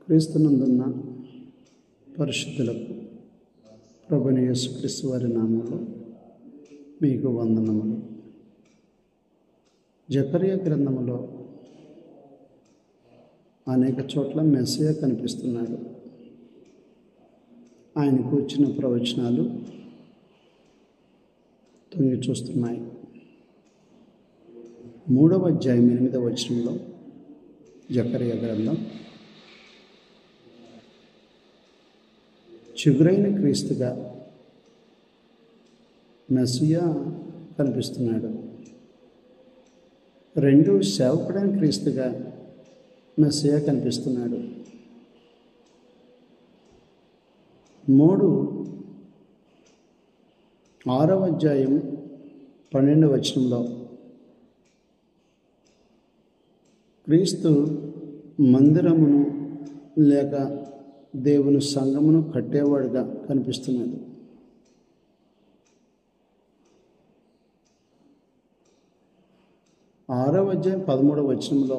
క్రీస్తునందున్న పరిశుద్ధులకు ప్రభువైన యేసుక్రీస్తు వారి నామములో మీకు వందనములు. జకర్యా గ్రంథములో అనేక చోట్ల మెస్సీయ కనిపిస్తున్నాడు. ఆయన కూర్చున్న ప్రవచనాలు తొంగి చూస్తున్నాయి. 3వ అధ్యాయం 8వ వచనంలో జకర్యా గ్రంథం చిగురైన క్రీస్తుగా మెస్సీయ కనిపిస్తున్నాడు. 2 సేవకుడైన క్రీస్తుగా మెస్సీయ కనిపిస్తున్నాడు. 3 6వ అధ్యాయం 12వ వచనంలో క్రీస్తు మందిరమును లేక దేవుని సంఘమును కట్టేవాడుగా కనిపిస్తున్నాడు. 6వ అధ్యాయం 13వ వచనంలో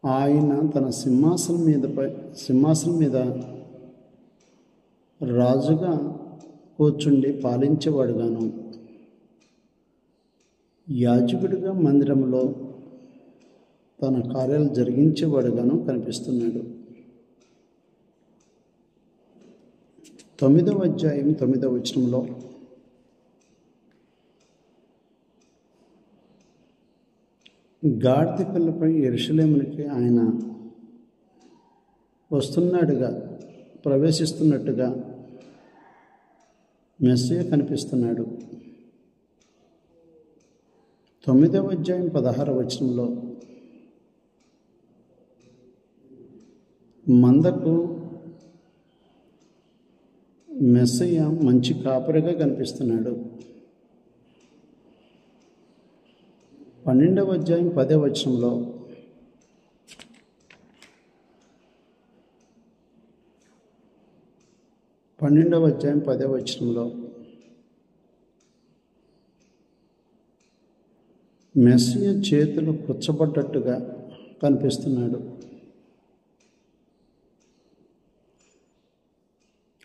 ఆయన తన సింహాసనం మీద రాజుగా కూర్చుండి పాలించేవాడుగాను, యాజకుడిగా మందిరంలో తన కార్యాలు జరిగించేవాడుగాను కనిపిస్తున్నాడు. 9వ అధ్యాయం 9వ వచనంలో గాడిద పిల్లపై యెరూషలేమునికి ఆయన వస్తున్నాడుగా, ప్రవేశిస్తున్నట్టుగా మెస్సీయ కనిపిస్తున్నాడు. 9వ అధ్యాయం 16వ వచనంలో మందకు మెస్సీయ మంచి కాపరిగా కనిపిస్తున్నాడు. 12వ అధ్యాయం 10వ వచనంలో మెస్సీయ చేతులు పుచ్చబడ్డట్టుగా కనిపిస్తున్నాడు.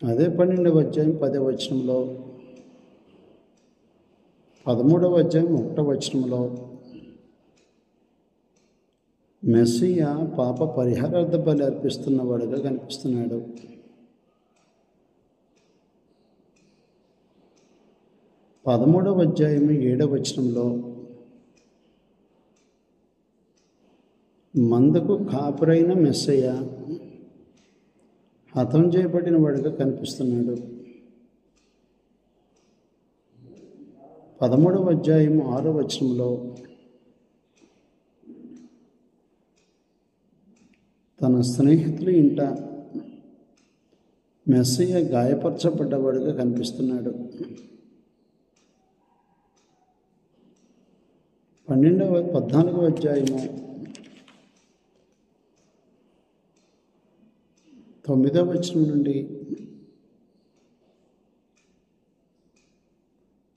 అదే 12వ అధ్యాయం 10వ వచనంలో 13వ అధ్యాయం 1వ వచనంలో మెస్సీయ పాప పరిహారార్థ బలి అర్పిస్తున్నవాడుగా కనిపిస్తున్నాడు. 13వ అధ్యాయం 7వ వచనంలో మందకు కాపురైన మెస్సీయ హతం చేయబడిన వాడిగా కనిపిస్తున్నాడు. 13వ అధ్యాయం 6వ వచనంలో తన స్నేహితులు ఇంట మెస్సీయ గాయపరచబడ్డవాడుగా కనిపిస్తున్నాడు. 14వ అధ్యాయము 9వ వచనం నుండి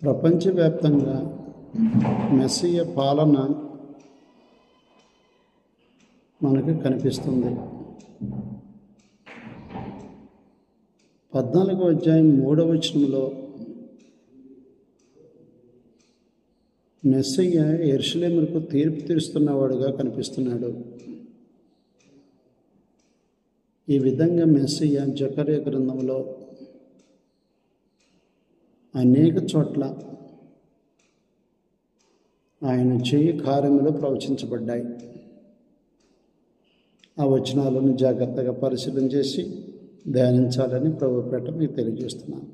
ప్రపంచవ్యాప్తంగా మెస్సీయ పాలన మనకు కనిపిస్తుంది. 14వ అధ్యాయం 3వ వచనంలో మెస్సీయ యెరూషలేముకు తీర్పు తీరుస్తున్నవాడుగా కనిపిస్తున్నాడు. ఈ విధంగా మెస్సీయ జకర్యా గ్రంథంలో అనేక చోట్ల ఆయన చేయి కార్యములు ప్రవచించబడ్డాయి. ఆ వచనాలను జాగ్రత్తగా పరిశీలన చేసి ధ్యానించాలని ప్రభుపేట మీకు తెలియజేస్తున్నాను.